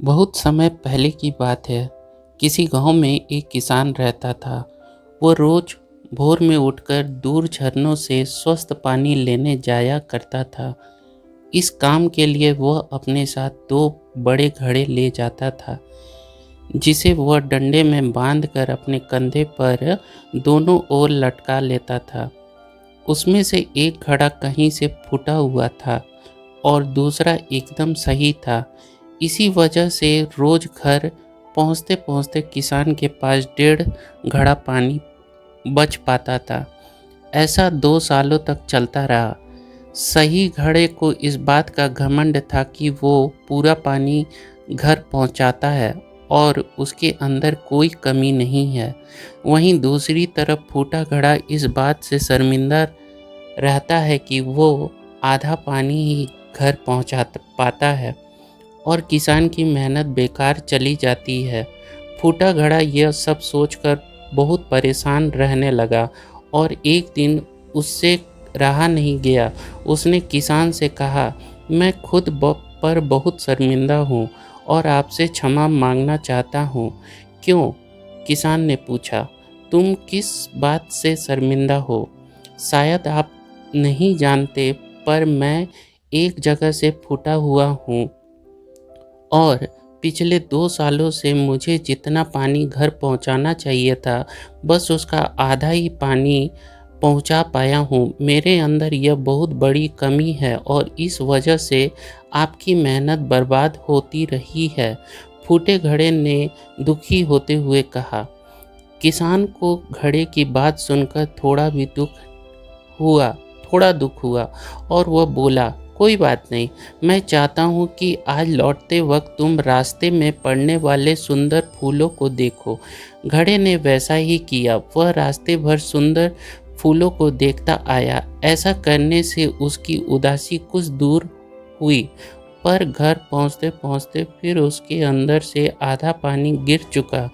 बहुत समय पहले की बात है। किसी गांव में एक किसान रहता था। वो रोज भोर में उठकर दूर झरनों से स्वस्थ पानी लेने जाया करता था। इस काम के लिए वह अपने साथ दो बड़े घड़े ले जाता था, जिसे वह डंडे में बांधकर अपने कंधे पर दोनों ओर लटका लेता था। उसमें से एक घड़ा कहीं से फूटा हुआ था और दूसरा एकदम सही था। इसी वजह से रोज घर पहुंचते पहुंचते किसान के पास 1.5 घड़ा पानी बच पाता था। ऐसा 2 सालों तक चलता रहा। सही घड़े को इस बात का घमंड था कि वो पूरा पानी घर पहुंचाता है और उसके अंदर कोई कमी नहीं है। वहीं दूसरी तरफ फूटा घड़ा इस बात से शर्मिंदा रहता है कि वो आधा पानी ही घर पहुंचा पाता है और किसान की मेहनत बेकार चली जाती है। फूटा घड़ा यह सब सोचकर बहुत परेशान रहने लगा और एक दिन उससे रहा नहीं गया। उसने किसान से कहा, मैं खुद पर बहुत शर्मिंदा हूँ और आपसे क्षमा मांगना चाहता हूँ। क्यों? किसान ने पूछा। तुम किस बात से शर्मिंदा हो? शायद आप नहीं जानते, पर मैं एक जगह से फूटा हुआ हूँ और पिछले 2 सालों से मुझे जितना पानी घर पहुंचाना चाहिए था, बस उसका आधा ही पानी पहुंचा पाया हूं। मेरे अंदर यह बहुत बड़ी कमी है और इस वजह से आपकी मेहनत बर्बाद होती रही है। फूटे घड़े ने दुखी होते हुए कहा। किसान को घड़े की बात सुनकर थोड़ा दुख हुआ और वह बोला, कोई बात नहीं, मैं चाहता हूँ कि आज लौटते वक्त तुम रास्ते में पड़ने वाले सुंदर फूलों को देखो। घड़े ने वैसा ही किया। वह रास्ते भर सुंदर फूलों को देखता आया। ऐसा करने से उसकी उदासी कुछ दूर हुई, पर घर पहुँचते पहुँचते फिर उसके अंदर से आधा पानी गिर चुका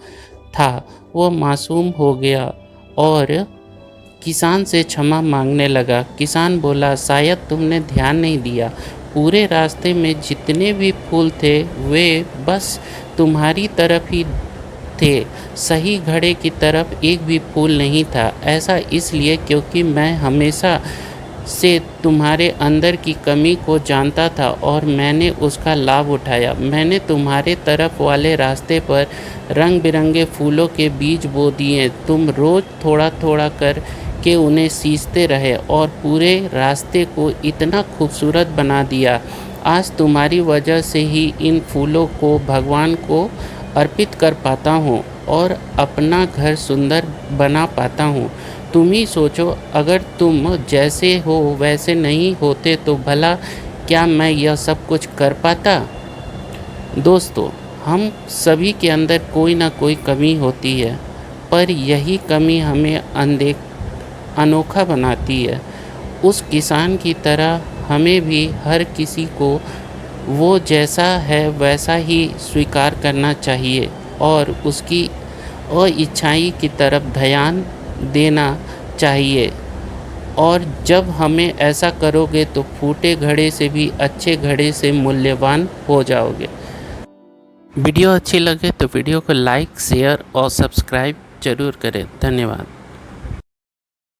था। वह मासूम हो गया और किसान से क्षमा मांगने लगा। किसान बोला, शायद तुमने ध्यान नहीं दिया। पूरे रास्ते में जितने भी फूल थे वे बस तुम्हारी तरफ ही थे। सही घड़े की तरफ एक भी फूल नहीं था। ऐसा इसलिए क्योंकि मैं हमेशा से तुम्हारे अंदर की कमी को जानता था और मैंने उसका लाभ उठाया। मैंने तुम्हारे तरफ वाले रास्ते पर रंग बिरंगे फूलों के बीज बो दिए। तुम रोज थोड़ा थोड़ा कर के उन्हें सींचते रहे और पूरे रास्ते को इतना खूबसूरत बना दिया। आज तुम्हारी वजह से ही इन फूलों को भगवान को अर्पित कर पाता हूँ और अपना घर सुंदर बना पाता हूँ। तुम ही सोचो, अगर तुम जैसे हो वैसे नहीं होते तो भला क्या मैं यह सब कुछ कर पाता? दोस्तों, हम सभी के अंदर कोई ना कोई कमी होती है, पर यही कमी हमें अनोखा बनाती है। उस किसान की तरह हमें भी हर किसी को वो जैसा है वैसा ही स्वीकार करना चाहिए और उसकी इच्छाई की तरफ ध्यान देना चाहिए। और जब हमें ऐसा करोगे तो फूटे घड़े से भी अच्छे घड़े से मूल्यवान हो जाओगे। वीडियो अच्छी लगे तो वीडियो को लाइक, शेयर और सब्सक्राइब जरूर करें। धन्यवाद।